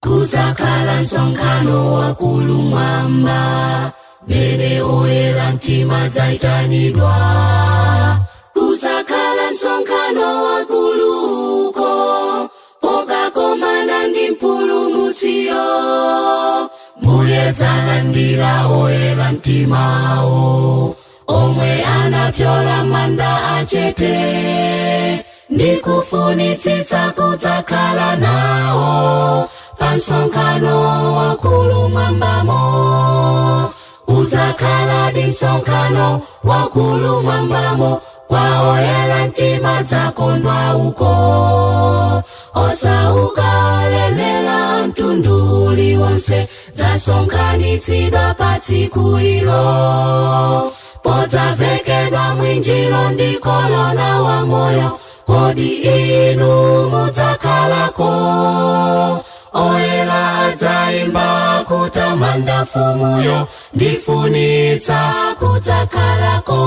Kudzakhala msonkhano wakulu mwamba, mene oyera mtima dzaitanidwa. Kudzakhala msonkhano wakulu uko, pokakomana ndi mpulumutsiyo. Mbuye dzalandira oyera mtimawo, omwe anapyola manda achete. Ndikufunitsitsa kudzakhala nawo, pansonkhano wakulu mwambamo. Udzakhala di msonkhano wakulu mwambamo, kwa oyera mtima dzakondwa uko. Osauka lemela mtundu uliwonse, dzasonkhanitsidwa pa tsiku ilo. Podzavekedwa mwinjiro ndi kolona wa moyo, kodi inu mudzakhalako? Oyera adzaimba kutamanda mfumuyo, ndifunitsa kudzakhalako.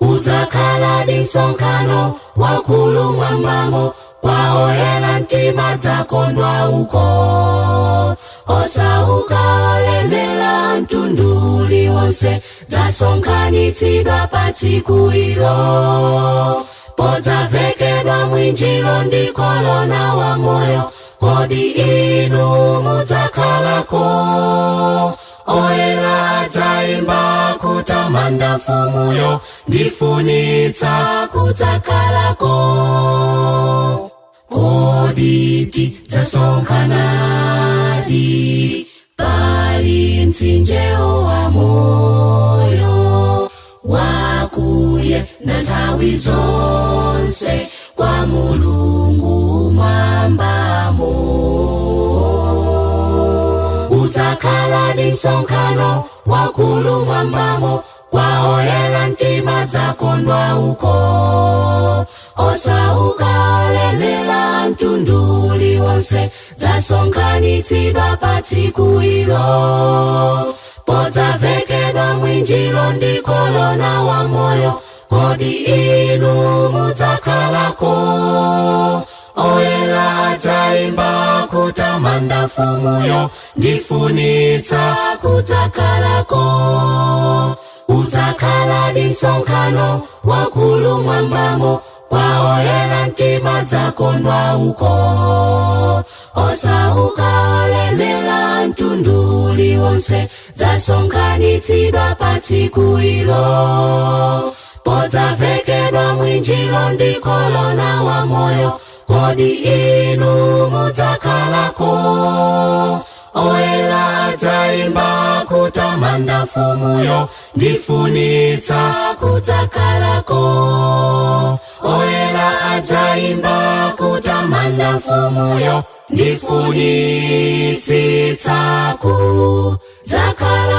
Udzakhala di msonkhano wakulu mwambamo, kwa oyera mtima dzakondwa uko. Osauka lemela mtundu uliwonse, dzasonkhanitsidwa pa tsiku ilo. Podzavekedwa mwinjiro ndi kolona wa moyo, kodi inu mudzakhalako? Oyera adzaimba kutamanda mfumuyo, ndifunitsa kudzakhalako. Kodi tidzasonkhanadi pali mtsinjewo wa moyo, wakuye na nthawi zonse, kwa Mulungu mwambamo. Udzakhala di msonkhano wakulu mwambamo, kwa oyera mtima dzakondwa uko. Osauka lemela mtundu uliwonse, dzasonkhanitsidwa pa tsiku ilo. Podzavekedwa mwinjiro ndi kolona wa moyo, kodi inu mudzakhalako? Oyera adzaimba kutamanda mfumuyo, ndifunitsa kudzakhalako. Udzakhala di msonkhano wakulu mwambamo, kwa oyera mtima dzakondwa uko. Osauka lemela mtundu uliwonse, dzasonkhanitsidwa pa tsiku ilo. Podzavekedwa mwinjiro ndi kolona wa moyo, kodi inu mudzakhalako? Oyera adzaimba kutamanda mfumuyo, ndifunitsa kudzakhalako. Oyera adzaimba kutamanda mfumuyo, ndifunitsitsa kudzakhalako.